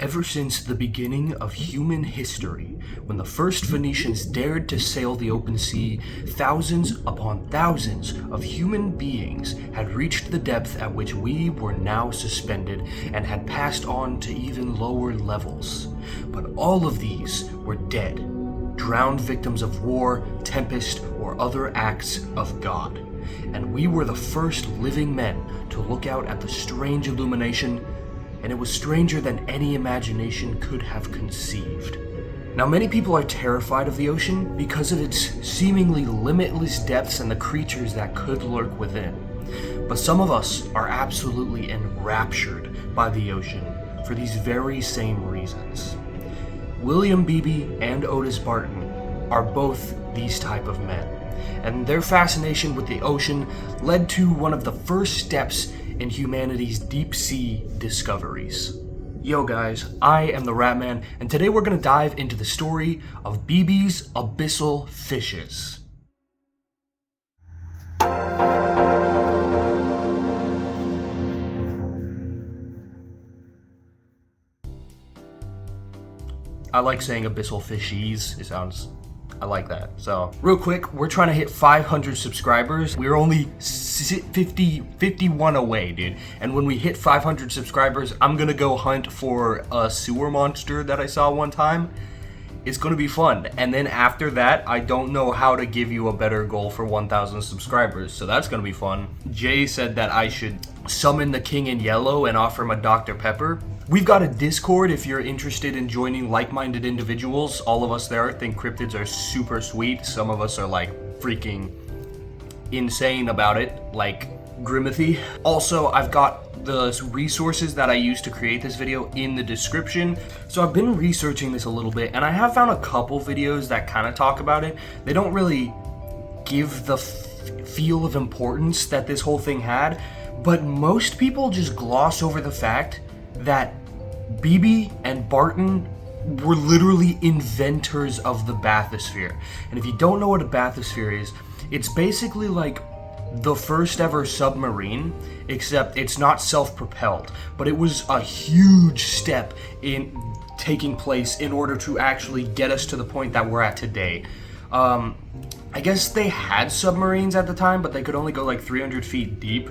Ever since the beginning of human history, when the first Phoenicians dared to sail the open sea, thousands upon thousands of human beings had reached the depth at which we were now suspended and had passed on to even lower levels. But all of these were dead, drowned victims of war, tempest, or other acts of God. And we were the first living men to look out at the strange illumination, and it was stranger than any imagination could have conceived. Now, many people are terrified of the ocean because of its seemingly limitless depths and the creatures that could lurk within. But some of us are absolutely enraptured by the ocean for these very same reasons. William Beebe and Otis Barton are both these type of men, and their fascination with the ocean led to one of the first steps in humanity's deep sea discoveries. Yo guys, I am the Ratman, and today we're going to dive into the story of Beebe's abyssal fishes. I like saying abyssal fishies. I like that. So, real quick, we're trying to hit 500 subscribers. We're only 51 away, dude. And when we hit 500 subscribers, I'm gonna go hunt for a sewer monster that I saw one time. It's gonna be fun. And then after that, I don't know how to give you a better goal for 1,000 subscribers. So that's gonna be fun. Jay said that I should summon the King in Yellow and offer him a Dr. Pepper. We've got a Discord if you're interested in joining like-minded individuals. All of us there think cryptids are super sweet. Some of us are like freaking insane about it, like Grimathy. Also, I've got the resources that I used to create this video in the description. So I've been researching this a little bit, and I have found a couple videos that kind of talk about it. They don't really give the feel of importance that this whole thing had, but most people just gloss over the fact that Beebe and Barton were literally inventors of the bathysphere. And if you don't know what a bathysphere is, it's basically like the first ever submarine, except it's not self-propelled, but it was a huge step in taking place in order to actually get us to the point that we're at today. I guess they had submarines at the time, but they could only go like 300 feet deep.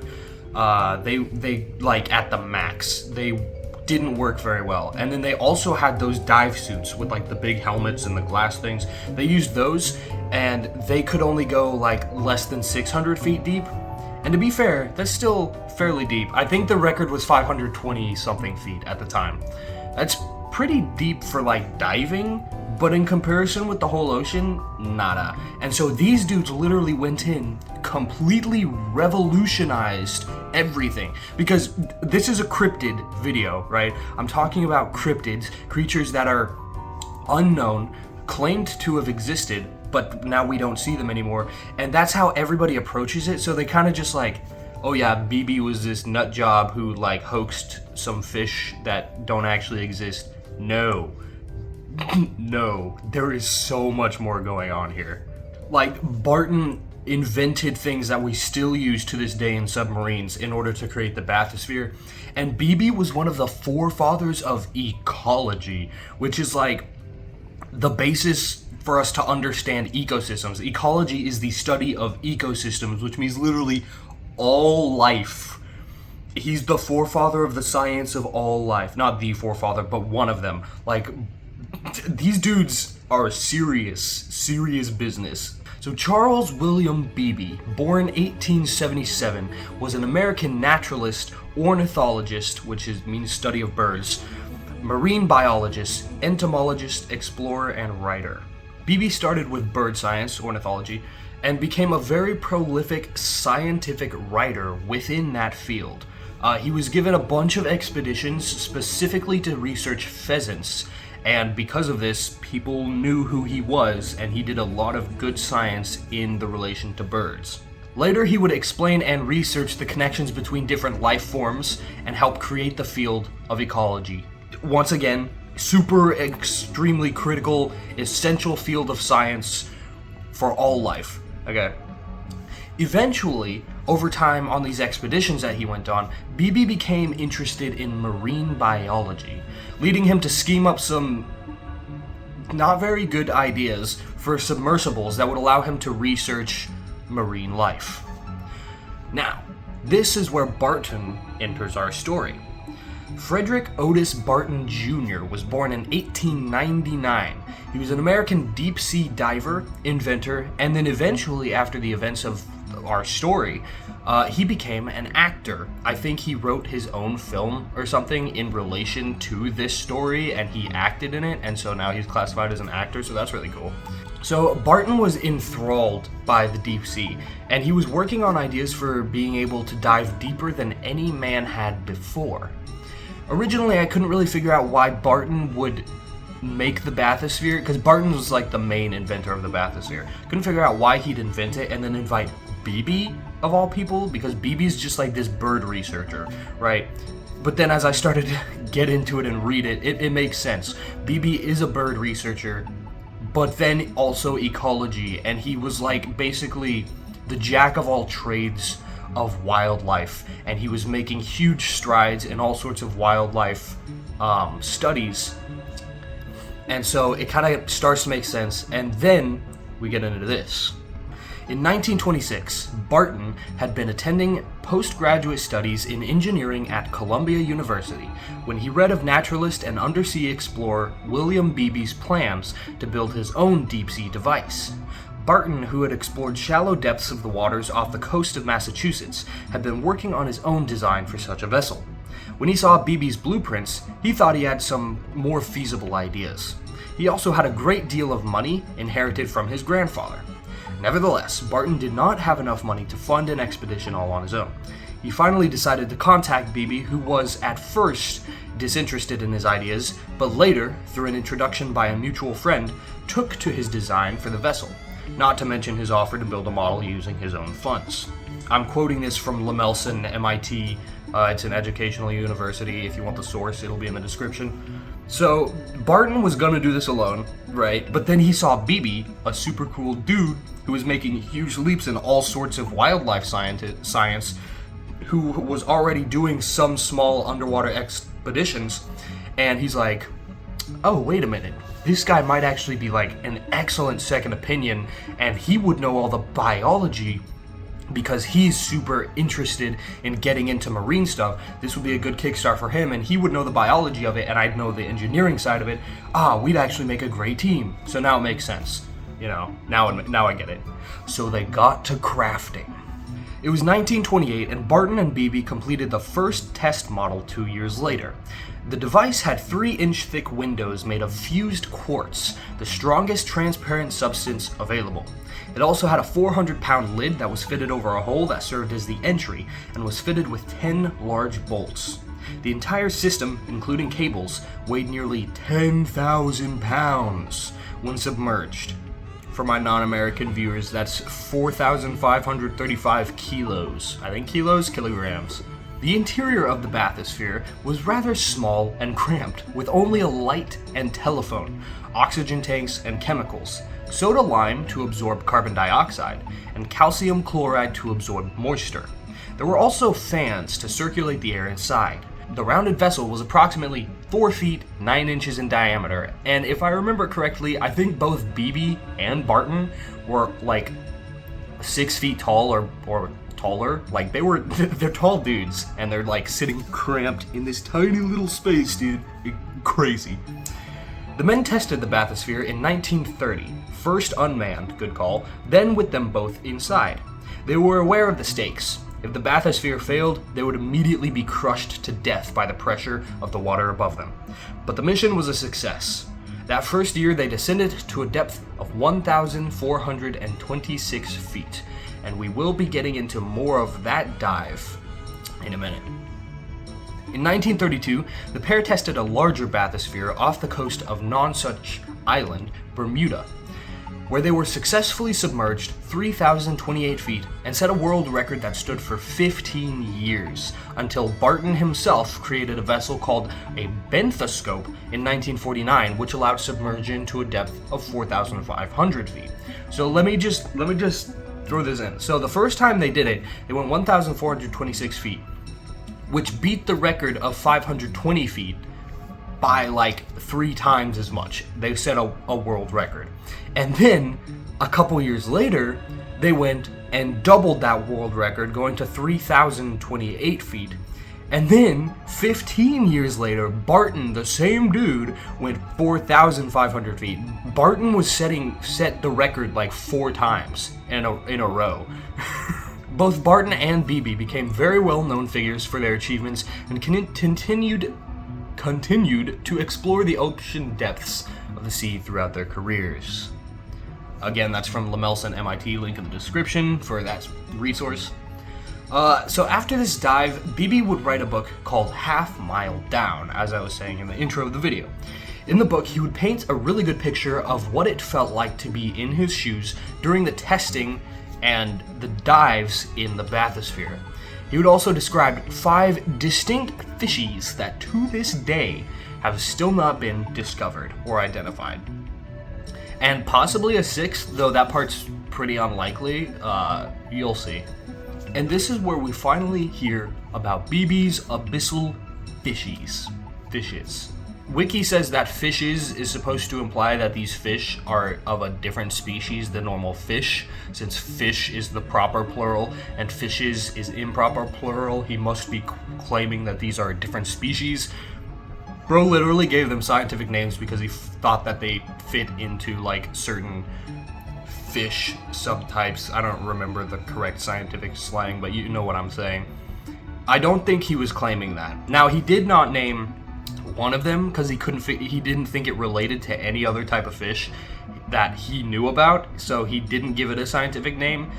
They like at the max. They didn't work very well. And then they also had those dive suits with like the big helmets and the glass things. They used those, and they could only go like less than 600 feet deep. And to be fair, that's still fairly deep. I think the record was 520 something feet at the time. That's pretty deep for like diving, but in comparison with the whole ocean, nada. And so these dudes literally went in, completely revolutionized everything, because this is a cryptid video, right? I'm talking about cryptids, creatures that are unknown, claimed to have existed, but now we don't see them anymore. And that's how everybody approaches it. So they kind of just like, oh yeah, Beebe was this nut job who like hoaxed some fish that don't actually exist. No. No, there is so much more going on here. Like, Barton invented things that we still use to this day in submarines in order to create the bathysphere, and Beebe was one of the forefathers of ecology, which is like the basis for us to understand ecosystems. Ecology is the study of ecosystems, which means literally all life. He's the forefather of the science of all life. Not the forefather, but one of them. Like, these dudes are serious business. So Charles William Beebe, born 1877, was an American naturalist, ornithologist, which means study of birds, marine biologist, entomologist, explorer, and writer. Beebe started with bird science, ornithology, and became a very prolific scientific writer within that field. He was given a bunch of expeditions specifically to research pheasants, and because of this, people knew who he was, and he did a lot of good science in the relation to birds. Later, he would explain and research the connections between different life forms and help create the field of ecology. Once again, super extremely critical, essential field of science for all life. Okay. Eventually, Over time, on these expeditions that he went on, Beebe became interested in marine biology, leading him to scheme up some not very good ideas for submersibles that would allow him to research marine life. Now, this is where Barton enters our story. Frederick Otis Barton Jr. was born in 1899. He was an American deep-sea diver, inventor, and then eventually, after the events of our story, he became an actor. I think he wrote his own film or something in relation to this story, and he acted in it, and so now he's classified as an actor, so that's really cool. So Barton was enthralled by the deep sea, and he was working on ideas for being able to dive deeper than any man had before. Originally, I couldn't really figure out why Barton would make the bathysphere, because Barton was like the main inventor of the bathysphere. Couldn't figure out why he'd invent it and then invite Beebe, of all people, because Beebe's just like this bird researcher, right? But then as I started to get into it and read it, it makes sense. Beebe is a bird researcher, but then also ecology, and he was like basically the jack of all trades of wildlife, and he was making huge strides in all sorts of wildlife studies, and so it kind of starts to make sense. And then we get into this. In 1926, Barton had been attending postgraduate studies in engineering at Columbia University when he read of naturalist and undersea explorer William Beebe's plans to build his own deep-sea device. Barton, who had explored shallow depths of the waters off the coast of Massachusetts, had been working on his own design for such a vessel. When he saw Beebe's blueprints, he thought he had some more feasible ideas. He also had a great deal of money inherited from his grandfather. Nevertheless, Barton did not have enough money to fund an expedition all on his own. He finally decided to contact Beebe, who was at first disinterested in his ideas, but later, through an introduction by a mutual friend, took to his design for the vessel, not to mention his offer to build a model using his own funds. I'm quoting this from Lemelson, MIT. It's an educational university. If you want the source, it'll be in the description. So, Barton was gonna do this alone, right? But then he saw Beebe, a super cool dude who was making huge leaps in all sorts of wildlife science, who was already doing some small underwater expeditions, and he's like, oh, wait a minute. This guy might actually be like an excellent second opinion, and he would know all the biology because he's super interested in getting into marine stuff. This would be a good kickstart for him, and he would know the biology of it, and I'd know the engineering side of it. We'd actually make a great team. So now it makes sense. You know, now I get it. So they got to crafting. It was 1928, and Barton and Beebe completed the first test model 2 years later. The device had 3-inch thick windows made of fused quartz, the strongest transparent substance available. It also had a 400-pound lid that was fitted over a hole that served as the entry and was fitted with 10 large bolts. The entire system, including cables, weighed nearly 10,000 pounds when submerged. For my non-American viewers, that's 4,535 kilos. I think kilograms. The interior of the bathysphere was rather small and cramped, with only a light and telephone, oxygen tanks and chemicals, soda lime to absorb carbon dioxide, and calcium chloride to absorb moisture. There were also fans to circulate the air inside. The rounded vessel was approximately 4 feet 9 inches in diameter, and if I remember correctly, I think both Beebe and Barton were like 6 feet tall or taller. Like they're tall dudes, and they're like sitting cramped in this tiny little space, dude. Crazy. The men tested the bathysphere in 1930, first unmanned, good call, then with them both inside. They were aware of the stakes. If the bathysphere failed, they would immediately be crushed to death by the pressure of the water above them. But the mission was a success. That first year, they descended to a depth of 1,426 feet, and we will be getting into more of that dive in a minute. In 1932, the pair tested a larger bathysphere off the coast of Nonsuch Island, Bermuda, where they were successfully submerged 3,028 feet and set a world record that stood for 15 years, until Barton himself created a vessel called a Bathysphere in 1949, which allowed submersion to a depth of 4,500 feet. So let me just throw this in. So the first time they did it, they went 1,426 feet, which beat the record of 520 feet by like 3 times as much. They set a world record. And then a couple years later, they went and doubled that world record, going to 3,028 feet. And then 15 years later, Barton, the same dude, went 4,500 feet. Barton was set the record like 4 times in a row. Both Barton and Beebe became very well-known figures for their achievements and continued to explore the ocean depths of the sea throughout their careers. Again, that's from Lamelson MIT, link in the description for that resource. So after this dive, Beebe would write a book called Half Mile Down, as I was saying in the intro of the video. In the book, he would paint a really good picture of what it felt like to be in his shoes during the testing and the dives in the bathysphere. He would also describe 5 distinct fishies that to this day have still not been discovered or identified. And possibly a 6th, though that part's pretty unlikely. You'll see. And this is where we finally hear about Beebe's abyssal fishes. Wiki says that fishes is supposed to imply that these fish are of a different species than normal fish, since fish is the proper plural and fishes is improper plural. He must be claiming that these are a different species. Bro literally gave them scientific names because he thought that they fit into like certain fish subtypes. I don't remember the correct scientific slang, but you know what I'm saying. I don't think he was claiming that. Now, he did not name one of them because he didn't think it related to any other type of fish that he knew about, so he didn't give it a scientific name,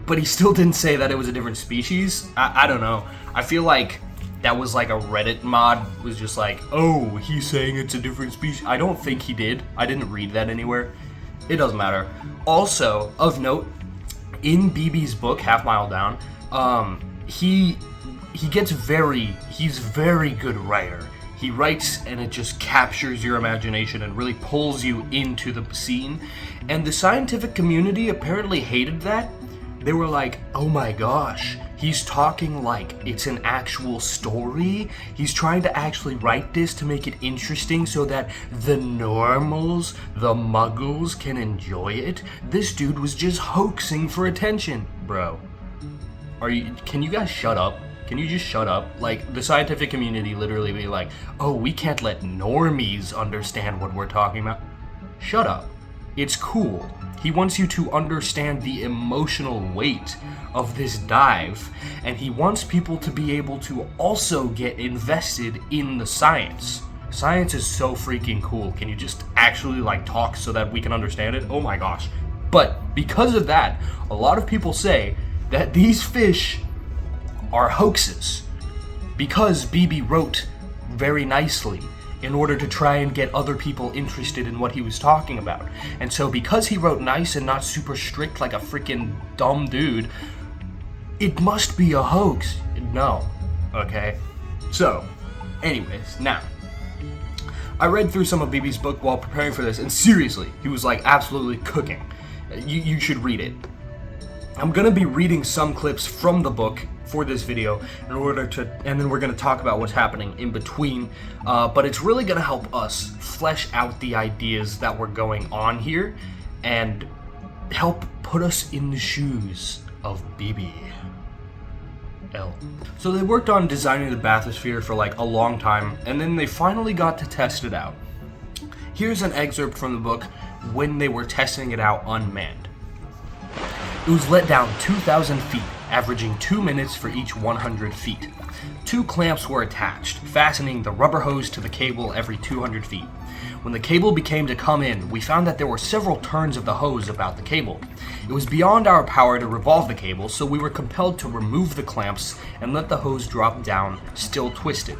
but he still didn't say that it was a different species. I don't know. I feel like that was like a Reddit mod was just like, oh, he's saying it's a different species. I don't think he did. I didn't read that anywhere. It doesn't matter. Also, of note, in Beebe's book, Half Mile Down, he's very good writer. He writes and it just captures your imagination and really pulls you into the scene. And the scientific community apparently hated that. They were like, oh my gosh, he's talking like it's an actual story. He's trying to actually write this to make it interesting so that the normals, the muggles, can enjoy it. This dude was just hoaxing for attention. Bro, can you guys shut up? Can you just shut up? Like, the scientific community literally be like, oh, we can't let normies understand what we're talking about. Shut up. It's cool. He wants you to understand the emotional weight of this dive, and he wants people to be able to also get invested in the science. Science is so freaking cool. Can you just actually, like, talk so that we can understand it? Oh my gosh. But because of that, a lot of people say that these fish are hoaxes because Beebe wrote very nicely in order to try and get other people interested in what he was talking about. And so because he wrote nice and not super strict like a freaking dumb dude, it must be a hoax. No. Okay? So, anyways, now, I read through some of Beebe's book while preparing for this, and seriously, he was like absolutely cooking. You should read it. I'm gonna be reading some clips from the book for this video and then we're gonna talk about what's happening in between. But it's really gonna help us flesh out the ideas that were going on here and help put us in the shoes of Beebe. So they worked on designing the bathysphere for like a long time, and then they finally got to test it out. Here's an excerpt from the book when they were testing it out unmanned. It was let down 2,000 feet, averaging 2 minutes for each 100 feet. 2 clamps were attached, fastening the rubber hose to the cable every 200 feet. When the cable began to come in, we found that there were several turns of the hose about the cable. It was beyond our power to revolve the cable, so we were compelled to remove the clamps and let the hose drop down, still twisted.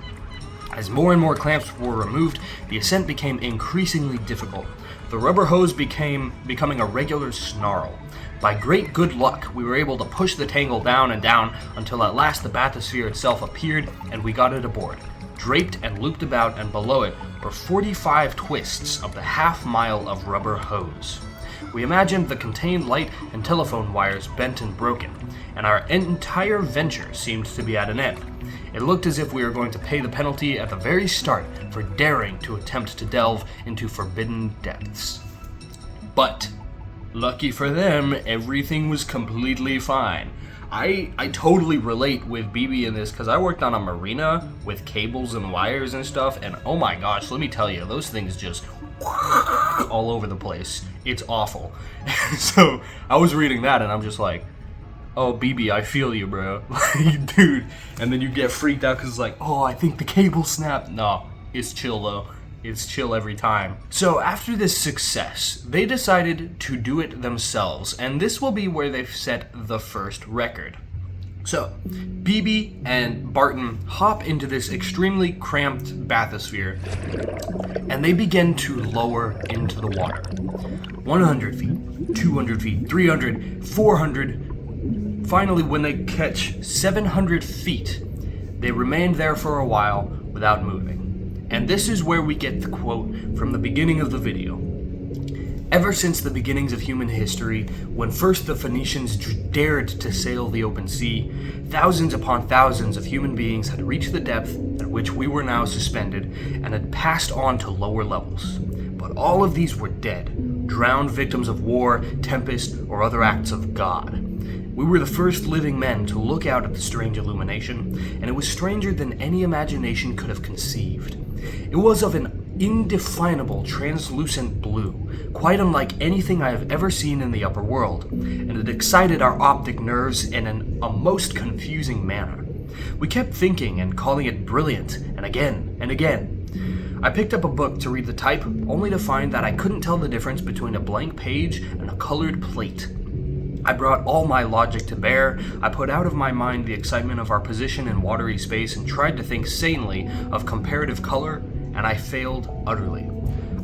As more and more clamps were removed, the ascent became increasingly difficult. The rubber hose becoming a regular snarl. By great good luck, we were able to push the tangle down and down until at last the bathysphere itself appeared and we got it aboard. Draped and looped about and below it were 45 twists of the half mile of rubber hose. We imagined the contained light and telephone wires bent and broken, and our entire venture seemed to be at an end. It looked as if we were going to pay the penalty at the very start for daring to attempt to delve into forbidden depths. But, lucky for them, everything was completely fine. I totally relate with Beebe in this because I worked on a marina with cables and wires and stuff, and oh my gosh, let me tell you, those things just all over the place. It's awful. So I was reading that and I'm just like, oh, Beebe, I feel you, bro. Like, dude. And then you get freaked out because it's like, oh, I think the cable snapped. No, it's chill though. It's chill every time. So after this success, they decided to do it themselves, and this will be where they've set the first record. So, Beebe and Barton hop into this extremely cramped bathysphere, and they begin to lower into the water. 100 feet, 200 feet, 300, 400. Finally, when they catch 700 feet, they remained there for a while without moving. And this is where we get the quote from the beginning of the video. Ever since the beginnings of human history, when first the Phoenicians dared to sail the open sea, thousands upon thousands of human beings had reached the depth at which we were now suspended and had passed on to lower levels. But all of these were dead, drowned victims of war, tempest, or other acts of God. We were the first living men to look out at the strange illumination, and it was stranger than any imagination could have conceived. It was of an indefinable, translucent blue, quite unlike anything I have ever seen in the upper world, and it excited our optic nerves in a most confusing manner. We kept thinking and calling it brilliant, and again and again. I picked up a book to read the type, only to find that I couldn't tell the difference between a blank page and a colored plate. I brought all my logic to bear. I put out of my mind the excitement of our position in watery space and tried to think sanely of comparative color, and I failed utterly.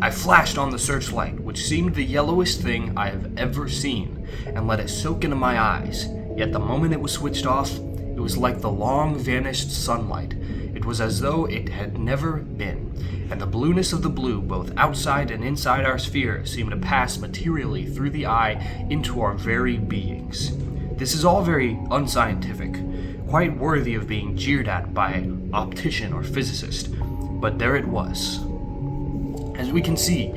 I flashed on the searchlight, which seemed the yellowest thing I have ever seen, and let it soak into my eyes. Yet the moment it was switched off, it was like the long vanished sunlight. It was as though it had never been, and the blueness of the blue, both outside and inside our sphere, seemed to pass materially through the eye into our very beings. This is all very unscientific, quite worthy of being jeered at by an optician or physicist, but there it was. As we can see,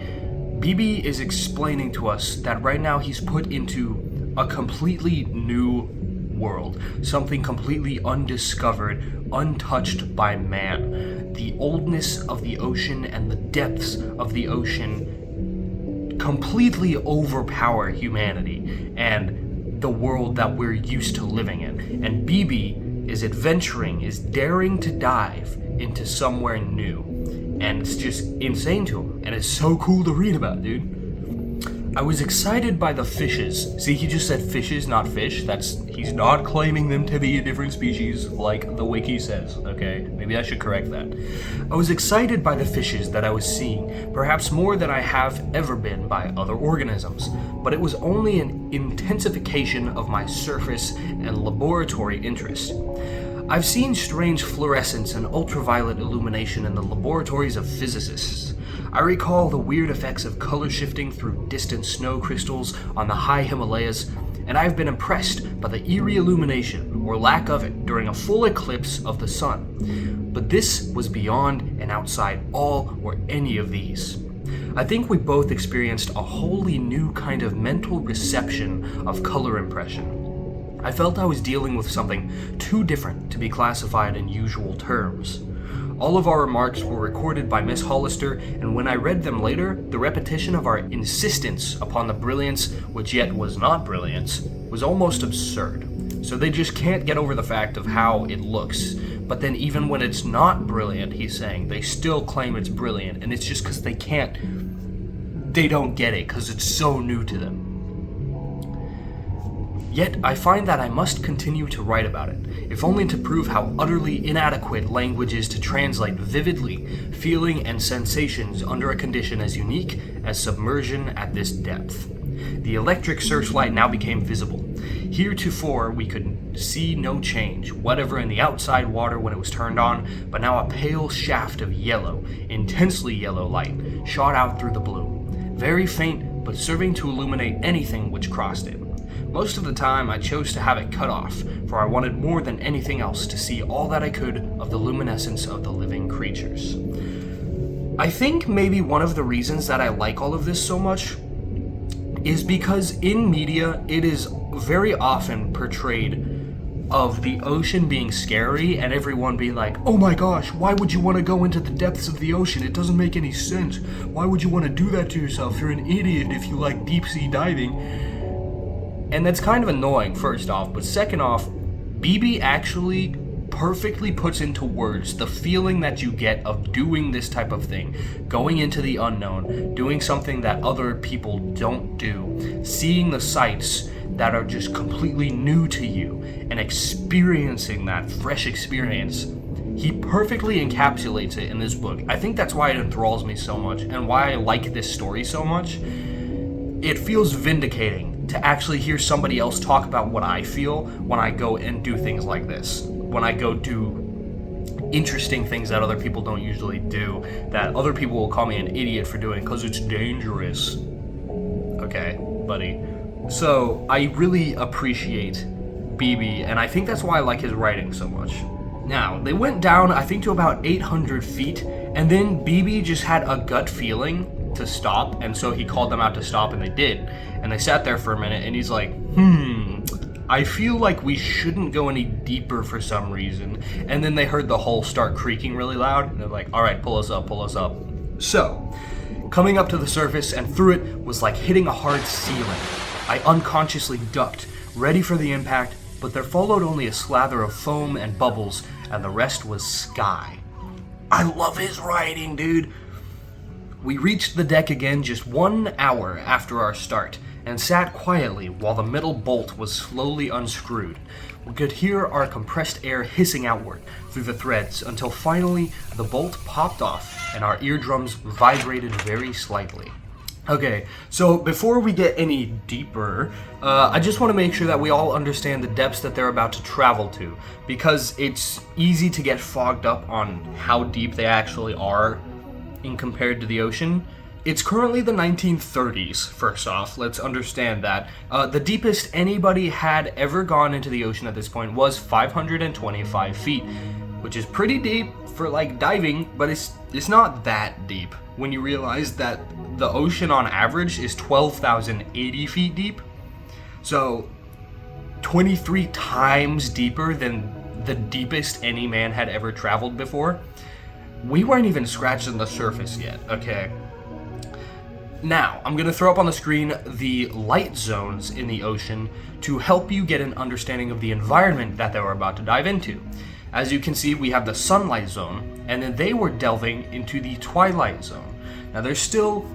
Beebe is explaining to us that right now he's put into a completely new world, something completely undiscovered, untouched by man. The oldness of the ocean and the depths of the ocean completely overpower humanity and the world that we're used to living in. And Beebe is adventuring, is daring to dive into somewhere new. And it's just insane to him. And it's so cool to read about, dude. I was excited by the fishes. See, he just said fishes, not fish. He's not claiming them to be a different species like the wiki says, okay? Maybe I should correct that. I was excited by the fishes that I was seeing, perhaps more than I have ever been by other organisms, but it was only an intensification of my surface and laboratory interest. I've seen strange fluorescence and ultraviolet illumination in the laboratories of physicists. I recall the weird effects of color shifting through distant snow crystals on the high Himalayas, and I've been impressed by the eerie illumination, or lack of it, during a full eclipse of the sun. But this was beyond and outside all or any of these. I think we both experienced a wholly new kind of mental reception of color impression. I felt I was dealing with something too different to be classified in usual terms. All of our remarks were recorded by Miss Hollister, and when I read them later, the repetition of our insistence upon the brilliance, which yet was not brilliance, was almost absurd. So they just can't get over the fact of how it looks. But then even when it's not brilliant, he's saying, they still claim it's brilliant, and it's just because they don't get it, because it's so new to them. Yet I find that I must continue to write about it, if only to prove how utterly inadequate language is to translate vividly feeling and sensations under a condition as unique as submersion at this depth. The electric searchlight now became visible. Heretofore we could see no change, whatever in the outside water when it was turned on, but now a pale shaft of yellow, intensely yellow light shot out through the blue. Very faint, but serving to illuminate anything which crossed it. Most of the time, I chose to have it cut off, for I wanted more than anything else to see all that I could of the luminescence of the living creatures. I think maybe one of the reasons that I like all of this so much is because in media, it is very often portrayed of the ocean being scary and everyone being like, oh my gosh, why would you want to go into the depths of the ocean? It doesn't make any sense. Why would you want to do that to yourself? You're an idiot if you like deep sea diving. And that's kind of annoying, first off, but second off, Beebe actually perfectly puts into words the feeling that you get of doing this type of thing, going into the unknown, doing something that other people don't do, seeing the sights that are just completely new to you, and experiencing that fresh experience. He perfectly encapsulates it in this book. I think that's why it enthralls me so much, and why I like this story so much. It feels vindicating to actually hear somebody else talk about what I feel when I go and do things like this. When I go do interesting things that other people don't usually do, that other people will call me an idiot for doing because it's dangerous. Okay, buddy. So, I really appreciate Beebe, and I think that's why I like his writing so much. Now, they went down, I think, to about 800 feet, and then Beebe just had a gut feeling to stop, and so he called them out to stop, and they did. And they sat there for a minute, and he's like, I feel like we shouldn't go any deeper for some reason. And then they heard the hull start creaking really loud, and they're like, alright, pull us up, pull us up. So, coming up to the surface and through it was like hitting a hard ceiling. I unconsciously ducked, ready for the impact, but there followed only a slather of foam and bubbles, and the rest was sky. I love his writing, dude. We reached the deck again just 1 hour after our start, and sat quietly while the middle bolt was slowly unscrewed. We could hear our compressed air hissing outward through the threads until finally the bolt popped off and our eardrums vibrated very slightly. Okay, so before we get any deeper, I just want to make sure that we all understand the depths that they're about to travel to, because it's easy to get fogged up on how deep they actually are in compared to the ocean. It's currently the 1930s, first off, let's understand that. The deepest anybody had ever gone into the ocean at this point was 525 feet, which is pretty deep for like diving, but it's not that deep when you realize that the ocean on average is 12,080 feet deep. So 23 times deeper than the deepest any man had ever traveled before. We weren't even scratching the surface yet, okay? Now, I'm going to throw up on the screen the light zones in the ocean to help you get an understanding of the environment that they were about to dive into. As you can see, we have the sunlight zone, and then they were delving into the twilight zone. Now, they're still...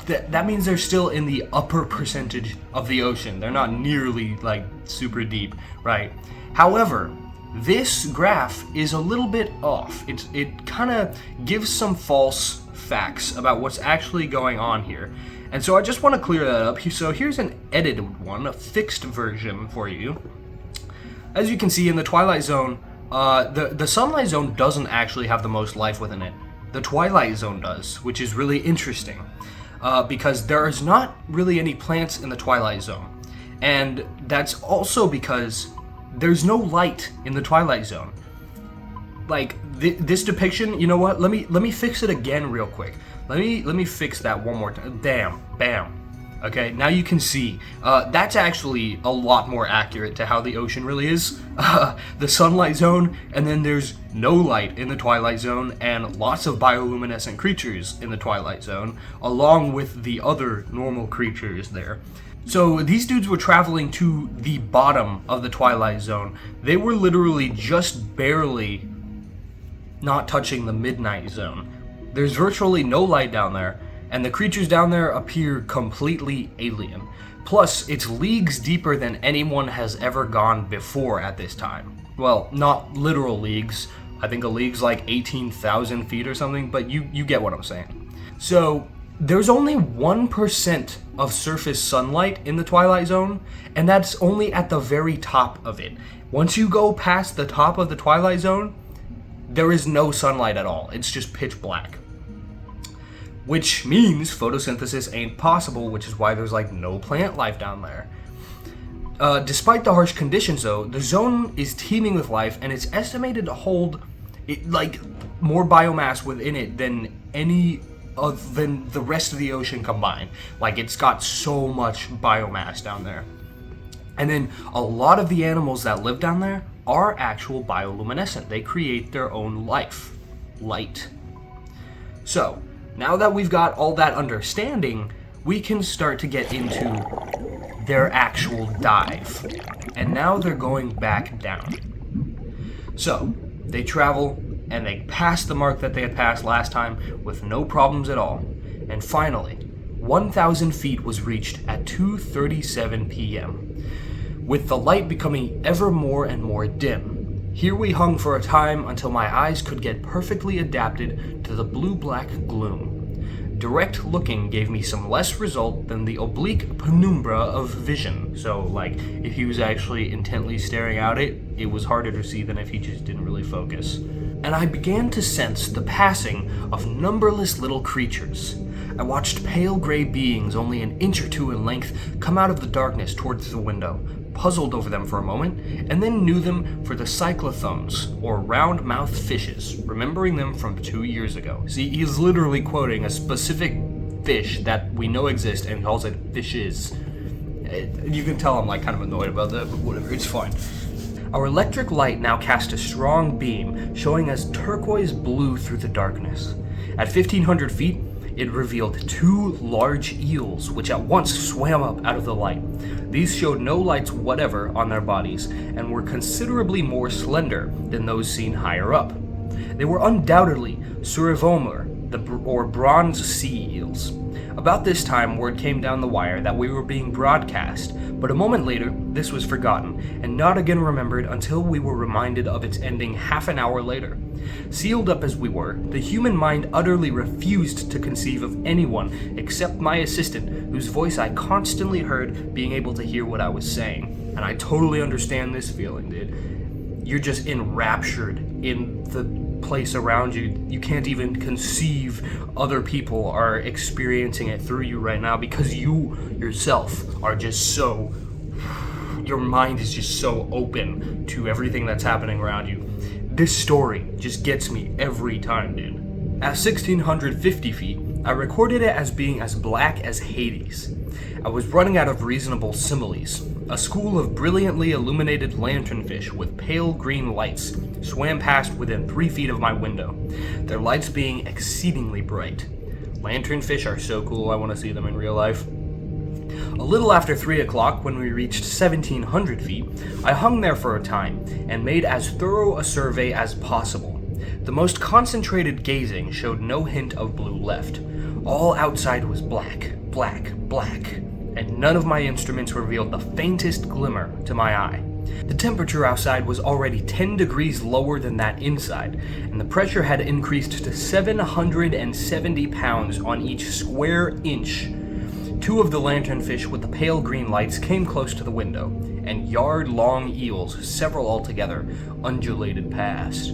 that means they're still in the upper percentage of the ocean. They're not nearly, like, super deep, right? However, this graph is a little bit off. It kind of gives some false facts about what's actually going on here. And so I just want to clear that up. So here's an edited one, a fixed version for you. As you can see in the Twilight Zone, the Sunlight Zone doesn't actually have the most life within it. The Twilight Zone does, which is really interesting. Because there is not really any plants in the Twilight Zone. And that's also because there's no light in the Twilight Zone. Like, this depiction, you know what? Let me fix it again real quick. Let me fix that one more time. Bam. Okay, now you can see. That's actually a lot more accurate to how the ocean really is. The Sunlight Zone, and then there's no light in the Twilight Zone, and lots of bioluminescent creatures in the Twilight Zone, along with the other normal creatures there. So these dudes were traveling to the bottom of the Twilight Zone. They were literally just barely not touching the Midnight Zone. There's virtually no light down there, and the creatures down there appear completely alien. Plus, it's leagues deeper than anyone has ever gone before at this time. Well, not literal leagues. I think a league's like 18,000 feet or something, but you get what I'm saying. So, there's only 1% of surface sunlight in the Twilight Zone, and that's only at the very top of it. Once you go past the top of the Twilight Zone, there is no sunlight at all. It's just pitch black. which means photosynthesis ain't possible, which is why there's like no plant life down there. Despite the harsh conditions, though, the zone is teeming with life, and it's estimated to hold more biomass within it than than the rest of the ocean combined. Like, it's got so much biomass down there. And then a lot of the animals that live down there are actual bioluminescent. They create their own light. So, now that we've got all that understanding, we can start to get into their actual dive. And now they're going back down. So, they travel, and they pass the mark that they had passed last time with no problems at all. And finally, 1,000 feet was reached at 2:37 p.m., with the light becoming ever more and more dim. Here we hung for a time until my eyes could get perfectly adapted to the blue-black gloom. Direct looking gave me some less result than the oblique penumbra of vision. So, like, if he was actually intently staring out it was harder to see than if he just didn't really focus. And I began to sense the passing of numberless little creatures. I watched pale gray beings only an inch or two in length come out of the darkness towards the window, puzzled over them for a moment, and then knew them for the cyclothomes, or round-mouthed fishes, remembering them from 2 years ago. See, he's literally quoting a specific fish that we know exists and calls it fishes. You can tell I'm like kind of annoyed about that, but whatever, it's fine. Our electric light now cast a strong beam, showing us turquoise blue through the darkness. At 1,500 feet, it revealed 2 large eels, which at once swam up out of the light. These showed no lights whatever on their bodies, and were considerably more slender than those seen higher up. They were undoubtedly Surivomer, or bronze sea eels. About this time, word came down the wire that we were being broadcast, but a moment later, this was forgotten, and not again remembered until we were reminded of its ending half an hour later. Sealed up as we were, the human mind utterly refused to conceive of anyone except my assistant, whose voice I constantly heard being able to hear what I was saying. And I totally understand this feeling, dude. You're just enraptured in the place around you. You can't even conceive other people are experiencing it through you right now, because you yourself are just so... your mind is just so open to everything that's happening around you. This story just gets me every time, dude. At 1,650 feet, I recorded it as being as black as Hades. I was running out of reasonable similes. A school of brilliantly illuminated lanternfish with pale green lights swam past within 3 feet of my window, their lights being exceedingly bright. Lanternfish are so cool, I want to see them in real life. A little after 3 o'clock, when we reached 1,700 feet, I hung there for a time and made as thorough a survey as possible. The most concentrated gazing showed no hint of blue left. All outside was black, black, black, and none of my instruments revealed the faintest glimmer to my eye. The temperature outside was already 10 degrees lower than that inside, and the pressure had increased to 770 pounds on each square inch. 2 of the lanternfish with the pale green lights came close to the window, and yard-long eels, several altogether, undulated past.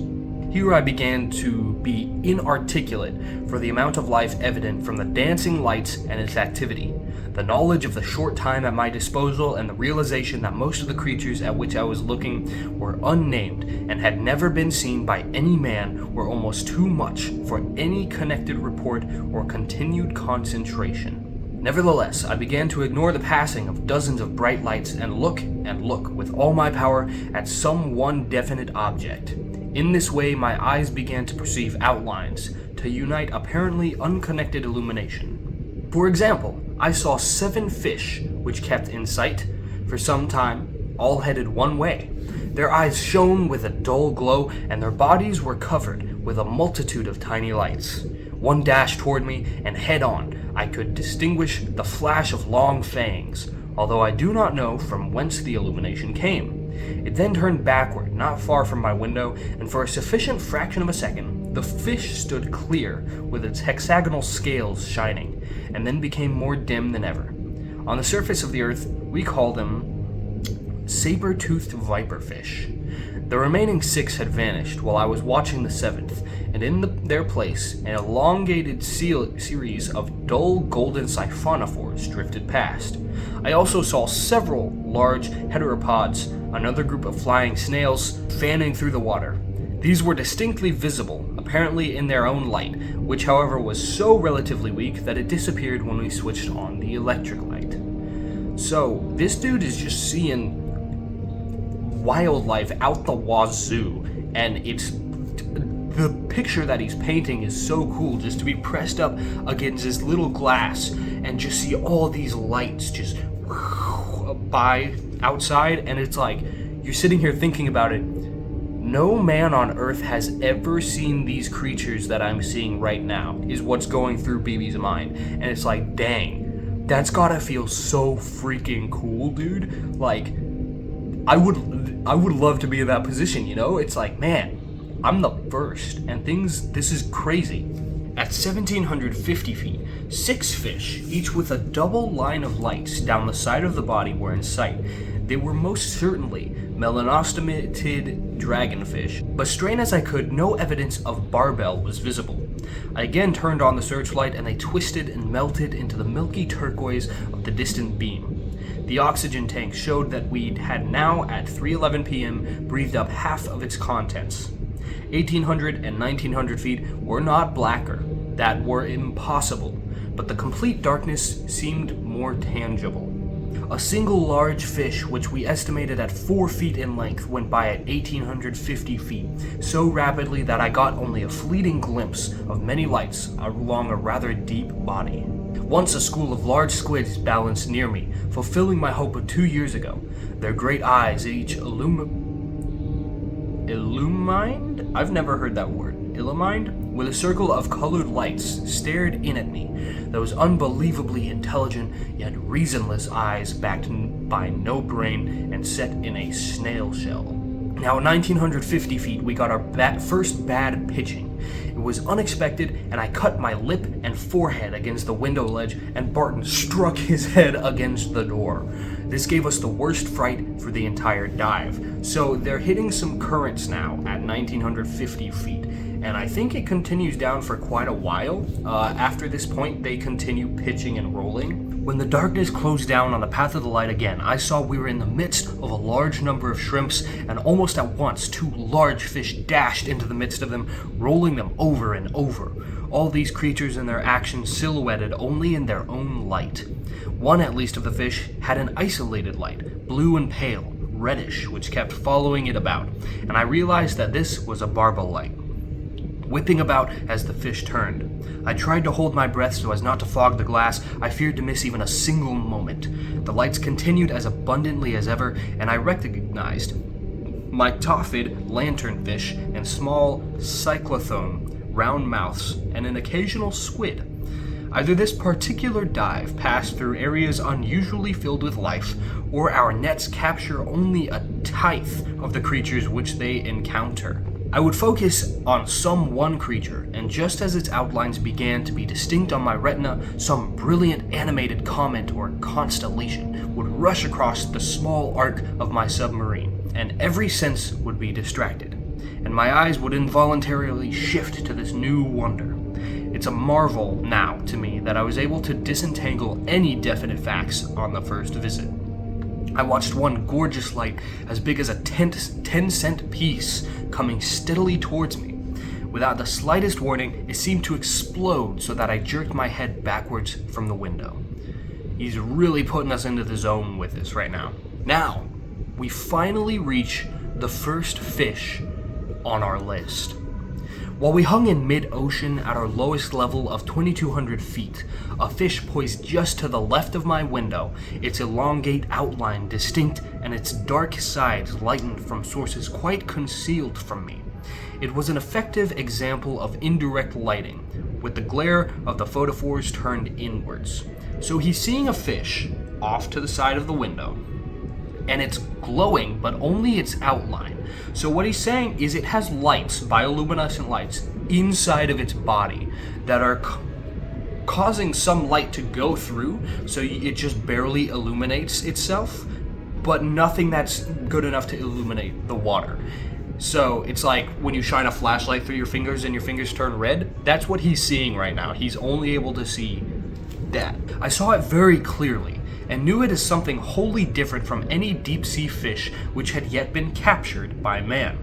Here I began to be inarticulate for the amount of life evident from the dancing lights and its activity, the knowledge of the short time at my disposal, and the realization that most of the creatures at which I was looking were unnamed and had never been seen by any man were almost too much for any connected report or continued concentration. Nevertheless, I began to ignore the passing of dozens of bright lights and look with all my power at some one definite object. In this way, my eyes began to perceive outlines, to unite apparently unconnected illumination. For example, I saw 7 fish, which kept in sight for some time, all headed one way. Their eyes shone with a dull glow, and their bodies were covered with a multitude of tiny lights. One dashed toward me, and head-on, I could distinguish the flash of long fangs, although I do not know from whence the illumination came. It then turned backward, not far from my window, and for a sufficient fraction of a second, the fish stood clear, with its hexagonal scales shining, and then became more dim than ever. On the surface of the earth, we call them saber-toothed viperfish. The remaining 6 had vanished while I was watching the 7th, and in their place, an elongated series of dull golden siphonophores drifted past. I also saw several large heteropods, another group of flying snails, fanning through the water. These were distinctly visible, apparently in their own light, which however was so relatively weak that it disappeared when we switched on the electric light. So, this dude is just seeing wildlife out the wazoo, and the picture that he's painting is so cool, just to be pressed up against this little glass and just see all these lights just by outside, and it's like, you're sitting here thinking about it. No man on earth has ever seen these creatures that I'm seeing right now, is what's going through Beebe's mind. And it's like, dang, that's gotta feel so freaking cool, dude. Like, I would love to be in that position, you know? It's like, man, I'm the first, and this is crazy. At 1,750 feet, 6 fish, each with a double line of lights down the side of the body, were in sight. They were most certainly melanostomatid dragonfish, but strain as I could, no evidence of barbel was visible. I again turned on the searchlight, and they twisted and melted into the milky turquoise of the distant beam. The oxygen tank showed that we had now, at 3:11 p.m., breathed up half of its contents. 1,800 and 1,900 feet were not blacker. That were impossible, but the complete darkness seemed more tangible. A single large fish, which we estimated at 4 feet in length, went by at 1,850 feet, so rapidly that I got only a fleeting glimpse of many lights along a rather deep body. Once a school of large squids balanced near me, fulfilling my hope of 2 years ago. Their great eyes, each illumined? I've never heard that word. Illumined? With a circle of colored lights, stared in at me. Those unbelievably intelligent yet reasonless eyes backed by no brain and set in a snail shell. Now at 1,950 feet, we got our first bad pitching. It was unexpected, and I cut my lip and forehead against the window ledge, and Barton struck his head against the door. This gave us the worst fright for the entire dive. So they're hitting some currents now at 1,950 feet, and I think it continues down for quite a while. After this point, they continue pitching and rolling. When the darkness closed down on the path of the light again, I saw we were in the midst of a large number of shrimps, and almost at once 2 large fish dashed into the midst of them, rolling them over and over. All these creatures and their actions silhouetted only in their own light. One at least of the fish had an isolated light, blue and pale, reddish, which kept following it about, and I realized that this was a barbel light, whipping about as the fish turned. I tried to hold my breath so as not to fog the glass. I feared to miss even a single moment. The lights continued as abundantly as ever, and I recognized my tophid lanternfish and small cyclothone round mouths and an occasional squid. Either this particular dive passed through areas unusually filled with life, or our nets capture only a tithe of the creatures which they encounter. I would focus on some one creature, and just as its outlines began to be distinct on my retina, some brilliant animated comet or constellation would rush across the small arc of my submarine, and every sense would be distracted, and my eyes would involuntarily shift to this new wonder. It's a marvel now to me that I was able to disentangle any definite facts on the first visit. I watched one gorgeous light as big as a 10-cent piece coming steadily towards me. Without the slightest warning, it seemed to explode so that I jerked my head backwards from the window. He's really putting us into the zone with this right now. Now, we finally reach the first fish on our list. While we hung in mid-ocean at our lowest level of 2,200 feet, a fish poised just to the left of my window, its elongate outline distinct and its dark sides lightened from sources quite concealed from me. It was an effective example of indirect lighting, with the glare of the photophores turned inwards. So he's seeing a fish off to the side of the window, and it's glowing, but only its outline. So what he's saying is it has lights, bioluminescent lights, inside of its body that are causing some light to go through, so it just barely illuminates itself, but nothing that's good enough to illuminate the water. So it's like when you shine a flashlight through your fingers and your fingers turn red. That's what he's seeing right now. He's only able to see that. I saw it very clearly and knew it as something wholly different from any deep-sea fish which had yet been captured by man.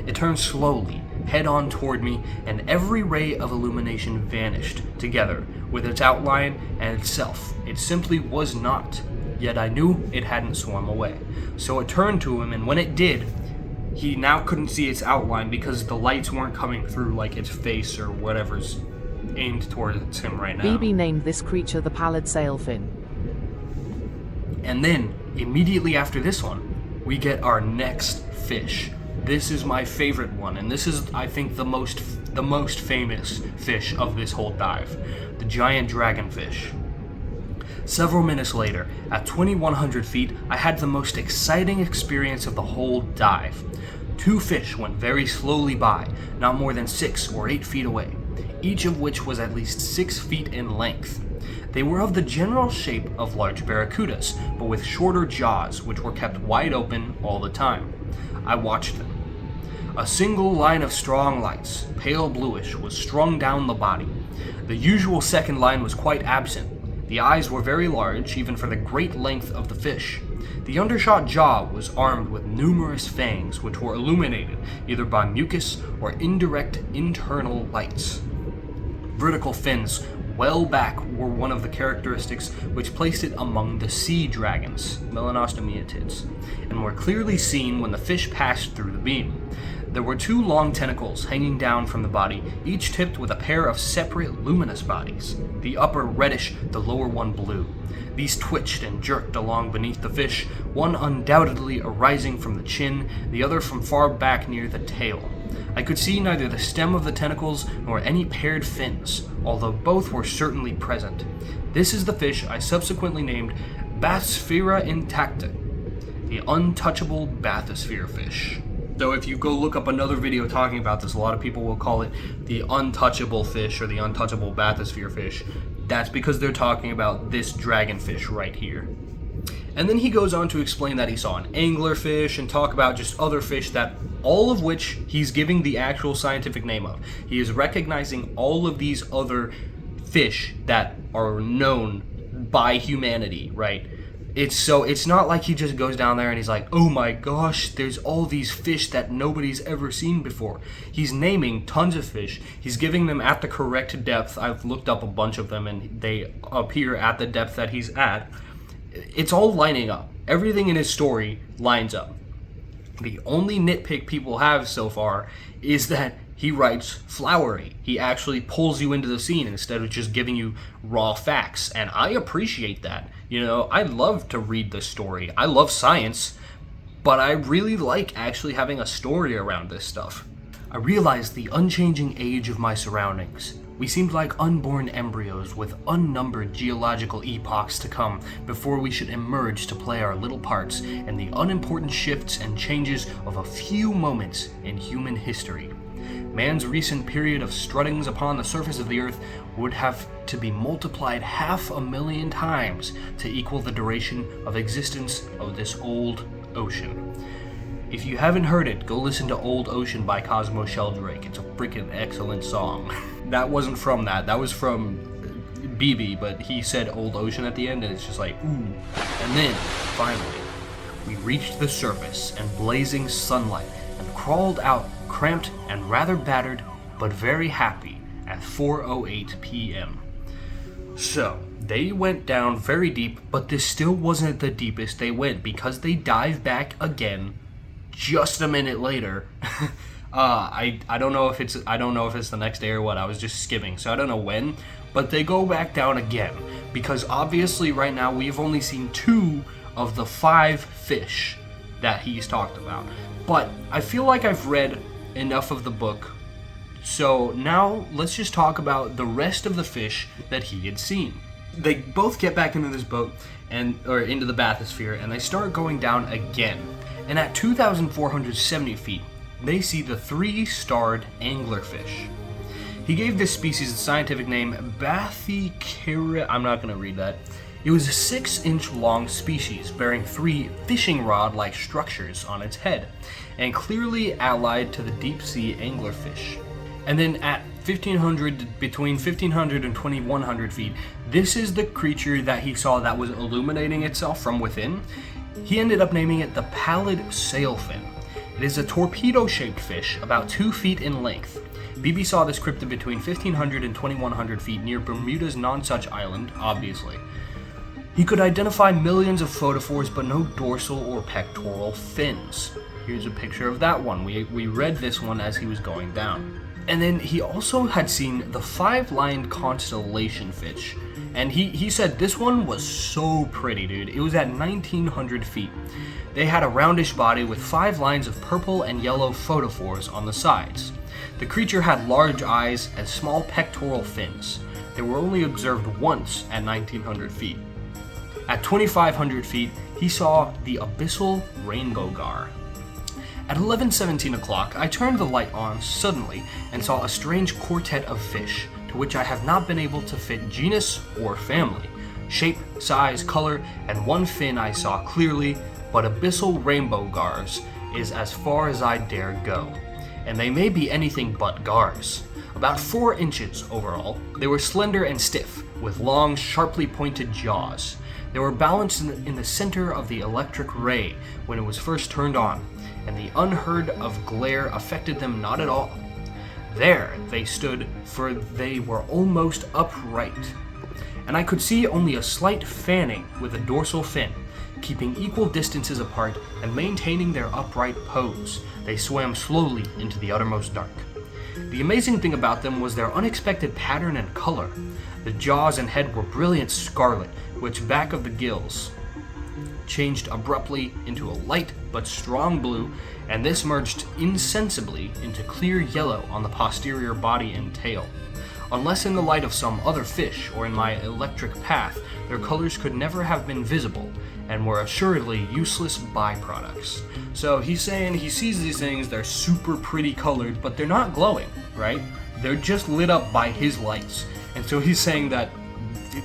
It turned slowly, head-on toward me, and every ray of illumination vanished, together with its outline and itself. It simply was not, yet I knew it hadn't swum away. So it turned to him, and when it did, he now couldn't see its outline because the lights weren't coming through like its face or whatever's aimed towards him right now. Beebe named this creature the pallid sailfin. And then, immediately after this one, we get our next fish. This is my favorite one, and this is, I think, the most famous fish of this whole dive, the giant dragonfish. Several minutes later, at 2,100 feet, I had the most exciting experience of the whole dive. Two fish went very slowly by, not more than 6 or 8 feet away, each of which was at least 6 feet in length. They were of the general shape of large barracudas, but with shorter jaws, which were kept wide open all the time. I watched them. A single line of strong lights, pale bluish, was strung down the body. The usual second line was quite absent. The eyes were very large, even for the great length of the fish. The undershot jaw was armed with numerous fangs, which were illuminated either by mucus or indirect internal lights. Vertical fins well back were one of the characteristics which placed it among the sea dragons, melanostomiatids, and were clearly seen when the fish passed through the beam. There were 2 long tentacles hanging down from the body, each tipped with a pair of separate luminous bodies, the upper reddish, the lower one blue. These twitched and jerked along beneath the fish, one undoubtedly arising from the chin, the other from far back near the tail. I could see neither the stem of the tentacles nor any paired fins, although both were certainly present. This is the fish I subsequently named Bathysphere intacta, the untouchable bathysphere fish. So if you go look up another video talking about this, a lot of people will call it the untouchable fish or the untouchable bathysphere fish. That's because they're talking about this dragonfish right here. And then he goes on to explain that he saw an anglerfish and talk about just other fish, that all of which he's giving the actual scientific name of. He is recognizing all of these other fish that are known by humanity, right? It's not like he just goes down there and he's like, oh my gosh, there's all these fish that nobody's ever seen before. He's naming tons of fish. He's giving them at the correct depth. I've looked up a bunch of them and they appear at the depth that he's at. It's all lining up. Everything in his story lines up. The only nitpick people have so far is that he writes flowery. He actually pulls you into the scene instead of just giving you raw facts, and I appreciate that. You know, I love to read the story. I love science, but I really like actually having a story around this stuff. I realized the unchanging age of my surroundings. We seemed like unborn embryos with unnumbered geological epochs to come before we should emerge to play our little parts in the unimportant shifts and changes of a few moments in human history. Man's recent period of struttings upon the surface of the earth would have to be multiplied 500,000 times to equal the duration of existence of this old ocean. If you haven't heard it, go listen to Old Ocean by Cosmo Sheldrake. It's a freaking excellent song. That wasn't from that. That was from Beebe, but he said Old Ocean at the end, and it's just like, ooh. And then, finally, we reached the surface and blazing sunlight and crawled out, cramped and rather battered, but very happy, at 4:08 p.m. So, they went down very deep, but this still wasn't the deepest they went, because they dive back again just a minute later. I don't know if it's the next day or what. I was just skimming, so I don't know when, but they go back down again, because obviously right now we've only seen 2 of the 5 fish that he's talked about. But I feel like I've read enough of the book, so now let's just talk about the rest of the fish that he had seen. They both get back into this boat or into the bathysphere, and they start going down again. And at 2,470 feet, they see the 3-starred anglerfish. He gave this species the scientific name Bathysphere. I'm not going to read that. It was a 6-inch long species bearing 3 fishing rod-like structures on its head, and clearly allied to the deep-sea anglerfish. And then at between 1500 and 2100 feet, this is the creature that he saw that was illuminating itself from within. He ended up naming it the pallid sailfin. It is a torpedo-shaped fish, about 2 feet in length. Beebe saw this cryptid between 1500 and 2100 feet near Bermuda's Nonsuch Island, obviously. He could identify millions of photophores, but no dorsal or pectoral fins. Here's a picture of that one. We read this one as he was going down. And then he also had seen the 5-lined constellation fish. And he said this one was so pretty, dude. It was at 1900 feet. They had a roundish body with 5 lines of purple and yellow photophores on the sides. The creature had large eyes and small pectoral fins. They were only observed once at 1900 feet. At 2500 feet, he saw the Abyssal rainbow gar. At 11:17 o'clock, I turned the light on suddenly and saw a strange quartet of fish, to which I have not been able to fit genus or family. Shape, size, color, and one fin I saw clearly, but Abyssal rainbow gars is as far as I dare go. And they may be anything but gars. About 4 inches overall, they were slender and stiff, with long, sharply pointed jaws. They were balanced in the center of the electric ray when it was first turned on, and the unheard of glare affected them not at all. There they stood, for they were almost upright, and I could see only a slight fanning with a dorsal fin. Keeping equal distances apart and maintaining their upright pose, they swam slowly into the uttermost dark. The amazing thing about them was their unexpected pattern and color. The jaws and head were brilliant scarlet, which back of the gills changed abruptly into a light but strong blue, and this merged insensibly into clear yellow on the posterior body and tail. Unless in the light of some other fish or in my electric path, their colors could never have been visible and were assuredly useless byproducts. So he's saying he sees these things, they're super pretty colored, but they're not glowing, right? They're just lit up by his lights. And so he's saying that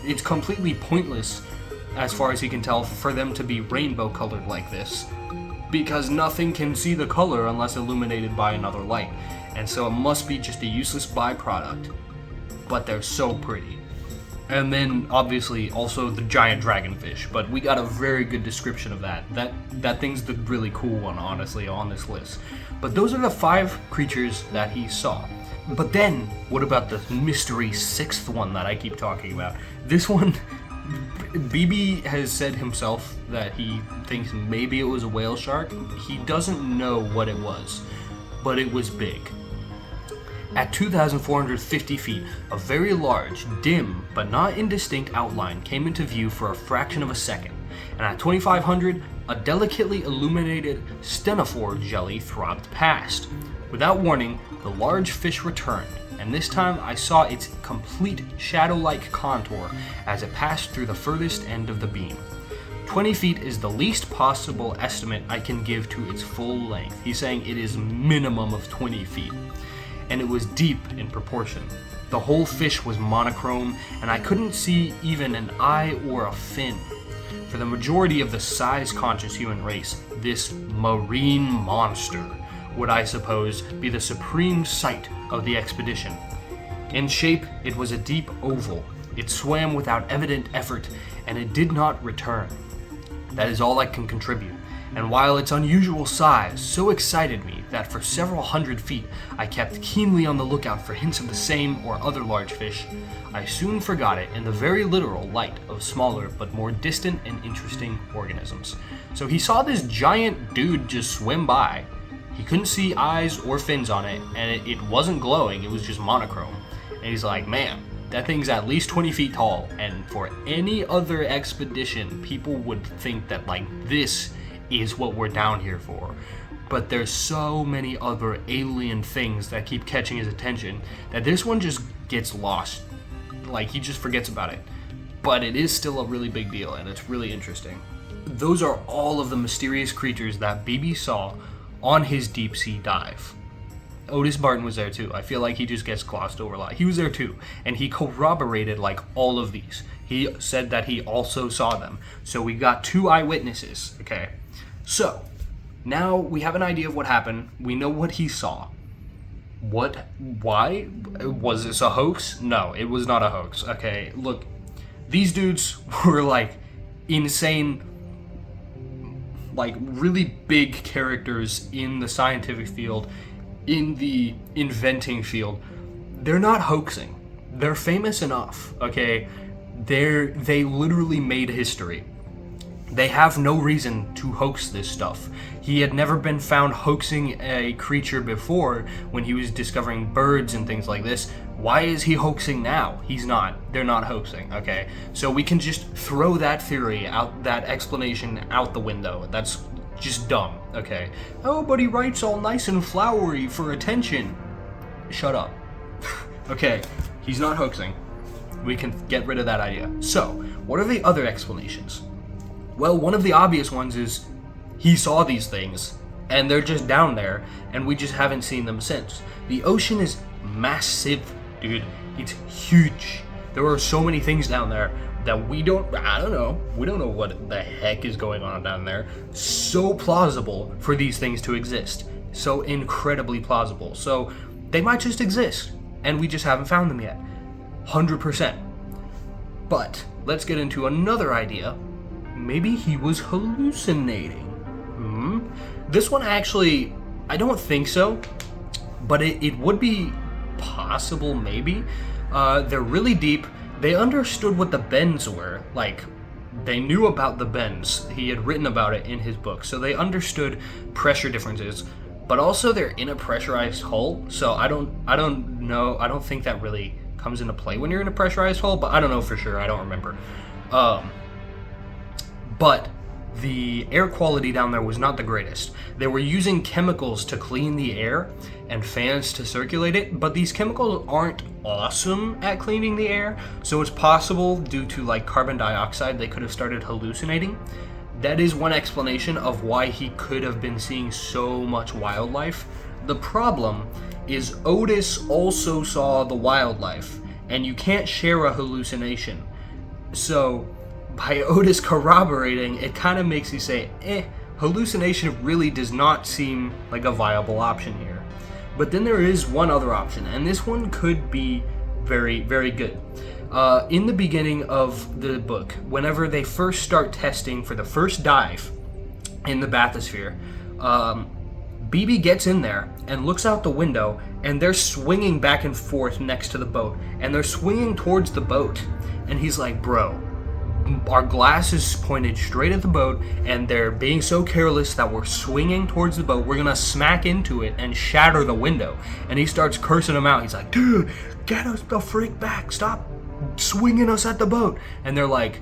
it's completely pointless, as far as he can tell, for them to be rainbow colored like this, because nothing can see the color unless illuminated by another light. And so it must be just a useless byproduct. But they're so pretty. And then obviously also the giant dragonfish, but we got a very good description of that. That thing's the really cool one, honestly, on this list. But those are the 5 creatures that he saw. But then, what about the mystery 6th one that I keep talking about? This one, Beebe has said himself that he thinks maybe it was a whale shark. He doesn't know what it was, but it was big. At 2,450 feet, a very large, dim, but not indistinct outline came into view for a fraction of a second, and at 2,500, a delicately illuminated stenophore jelly throbbed past. Without warning, the large fish returned, and this time I saw its complete shadow-like contour as it passed through the furthest end of the beam. 20 feet is the least possible estimate I can give to its full length. He's saying it is minimum of 20 feet. And it was deep in proportion. The whole fish was monochrome, and I couldn't see even an eye or a fin. For the majority of the size-conscious human race, this marine monster would, I suppose, be the supreme sight of the expedition. In shape, it was a deep oval. It swam without evident effort, and it did not return. That is all I can contribute. And while its unusual size so excited me that for several hundred feet I kept keenly on the lookout for hints of the same or other large fish, I soon forgot it in the very literal light of smaller but more distant and interesting organisms. So he saw this giant dude just swim by. He couldn't see eyes or fins on it, and it wasn't glowing, it was just monochrome. And he's like, man, that thing's at least 20 feet tall, and for any other expedition, people would think that, like, this is what we're down here for. But there's so many other alien things that keep catching his attention that this one just gets lost. Like, he just forgets about it. But it is still a really big deal, and it's really interesting. Those are all of the mysterious creatures that Beebe saw on his deep sea dive. Otis Barton was there too. I feel like he just gets glossed over a lot. He was there too, and he corroborated like all of these. He said that he also saw them. So we got 2 eyewitnesses, okay? So, now we have an idea of what happened. We know what he saw. Why? Was this a hoax? No, it was not a hoax, okay? Look, these dudes were like insane, like really big characters in the scientific field, in the inventing field. They're not hoaxing. They're famous enough, okay? They literally made history. They have no reason to hoax this stuff. He had never been found hoaxing a creature before when he was discovering birds and things like this. Why is he hoaxing now? He's not. They're not hoaxing, okay? So we can just throw that theory out, that explanation out the window. That's just dumb, okay? Oh, but he writes all nice and flowery for attention. Shut up. Okay, he's not hoaxing. We can get rid of that idea. So, what are the other explanations? Well, one of the obvious ones is he saw these things, and they're just down there, and we just haven't seen them since. The ocean is massive, dude. It's huge. There are so many things down there that we don't know what the heck is going on down there. So plausible for these things to exist. So incredibly plausible. So they might just exist, and we just haven't found them yet. 100%. But let's get into another idea. Maybe he was hallucinating. This one actually, I don't think so, but it would be possible maybe. They're really deep. They understood what the bends were. Like, they knew about the bends. He had written about it in his book, so they understood pressure differences. But also they're in a pressurized hull, so I don't know. I don't think that really comes into play when you're in a pressurized hull, but I don't know for sure. I don't remember. But the air quality down there was not the greatest. They were using chemicals to clean the air and fans to circulate it, but these chemicals aren't awesome at cleaning the air, so it's possible due to like carbon dioxide they could have started hallucinating. That is one explanation of why he could have been seeing so much wildlife. The problem is Otis also saw the wildlife, and you can't share a hallucination. So by Otis corroborating, it kind of makes you say, hallucination really does not seem like a viable option here. But then there is one other option, and this one could be very, very good. In the beginning of the book, whenever they first start testing for the first dive in the Bathysphere, Beebe gets in there and looks out the window, and they're swinging back and forth next to the boat, and they're swinging towards the boat, and he's like, bro, our glass is pointed straight at the boat, and they're being so careless that we're swinging towards the boat. We're gonna smack into it and shatter the window. And he starts cursing them out. He's like, dude, get us the freak back. Stop swinging us at the boat. And they're like,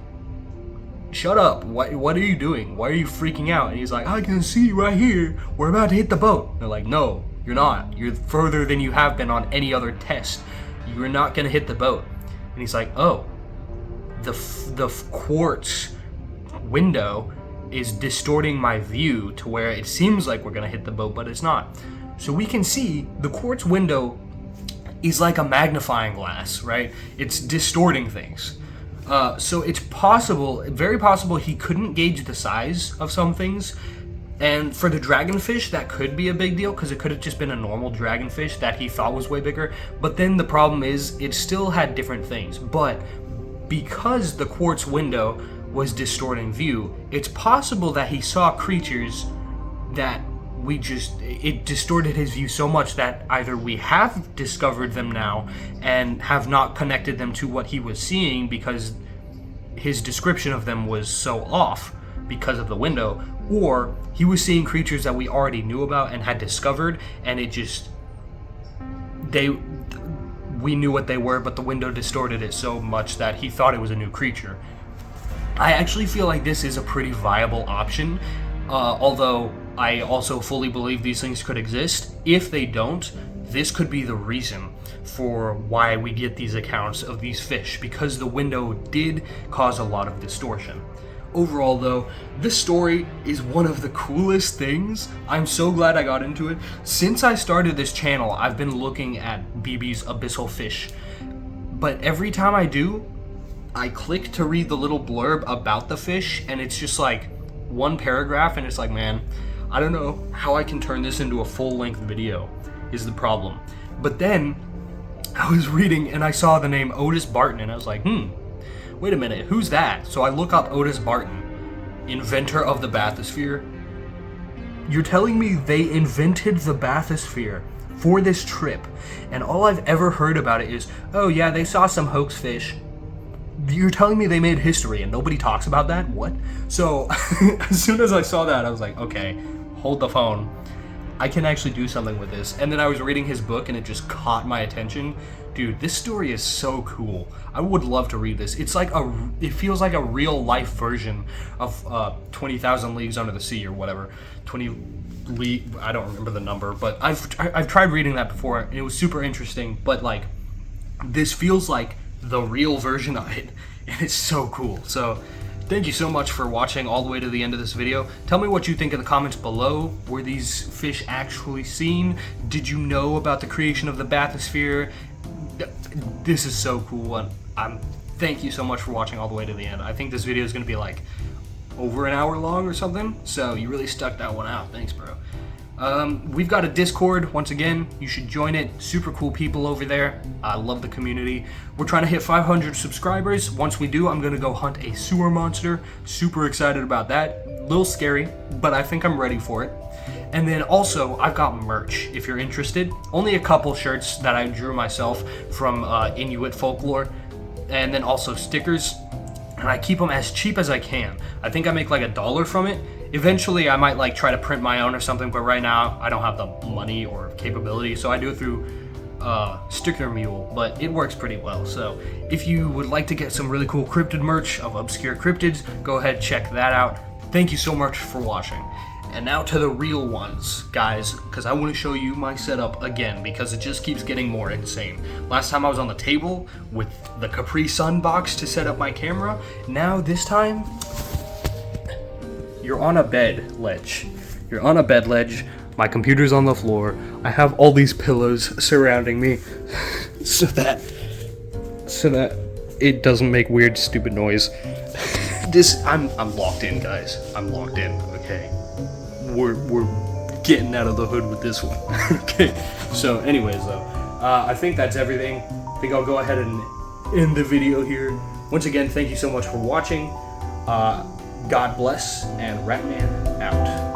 shut up. What are you doing? Why are you freaking out? And he's like, I can see right here. We're about to hit the boat. And they're like, no, you're not. You're further than you have been on any other test. You're not gonna hit the boat. And he's like, oh, the quartz window is distorting my view to where it seems like we're gonna hit the boat, but it's not. So we can see the quartz window is like a magnifying glass, right? It's distorting things. So it's possible, very possible, he couldn't gauge the size of some things. And for the dragonfish, that could be a big deal, because it could have just been a normal dragonfish that he thought was way bigger. But then the problem is, it still had different things. But because the quartz window was distorting view, it's possible that he saw creatures that it distorted his view so much that either we have discovered them now and have not connected them to what he was seeing because his description of them was so off because of the window, or he was seeing creatures that we already knew about and had discovered, and we knew what they were, but the window distorted it so much that he thought it was a new creature. I actually feel like this is a pretty viable option, although I also fully believe these things could exist. If they don't, this could be the reason for why we get these accounts of these fish, because the window did cause a lot of distortion. Overall, though, this story is one of the coolest things. I'm so glad I got into it. Since I started this channel, I've been looking at Beebe's abyssal fish. But every time I do, I click to read the little blurb about the fish, and it's just like one paragraph, and it's like, man, I don't know how I can turn this into a full-length video is the problem. But then I was reading and I saw the name Otis Barton, and I was like, wait a minute, who's that? So I look up Otis Barton, inventor of the Bathysphere. You're telling me they invented the Bathysphere for this trip, and all I've ever heard about it is, oh yeah, they saw some hoax fish. You're telling me they made history and nobody talks about that? What? So as soon as I saw that, I was like, okay, hold the phone. I can actually do something with this. And then I was reading his book and it just caught my attention. Dude, this story is so cool. I would love to read this. It's like it feels like a real life version of 20,000 Leagues Under the Sea or whatever. 20 League, I don't remember the number, but I've tried reading that before and it was super interesting. But like, this feels like the real version of it, and it's so cool. So thank you so much for watching all the way to the end of this video. Tell me what you think in the comments below. Were these fish actually seen? Did you know about the creation of the Bathysphere? This is so cool, and thank you so much for watching all the way to the end. I think this video is going to be like over an hour long or something, so you really stuck that one out. Thanks, bro. We've got a Discord, once again, you should join it. Super cool people over there. I love the community. We're trying to hit 500 subscribers. Once we do, I'm gonna go hunt a sewer monster. Super excited about that. A little scary, but I think I'm ready for it. And then also, I've got merch, if you're interested. Only a couple shirts that I drew myself from Inuit folklore. And then also stickers. And I keep them as cheap as I can. I think I make like $1 from it. Eventually I might like try to print my own or something, but right now I don't have the money or capability, so I do it through Sticker Mule, but it works pretty well. So if you would like to get some really cool cryptid merch of obscure cryptids, go ahead, check that out. Thank you so much for watching. And now to the real ones, guys, because I want to show you my setup again, because it just keeps getting more insane. Last time I was on the table with the Capri Sun box to set up my camera. Now this time, you're on a bed ledge. You're on a bed ledge. My computer's on the floor. I have all these pillows surrounding me so that it doesn't make weird, stupid noise. I'm locked in, guys. I'm locked in. Okay. We're getting out of the hood with this one. Okay. So anyways though, I think that's everything. I think I'll go ahead and end the video here. Once again, thank you so much for watching. God bless, and Ratman out.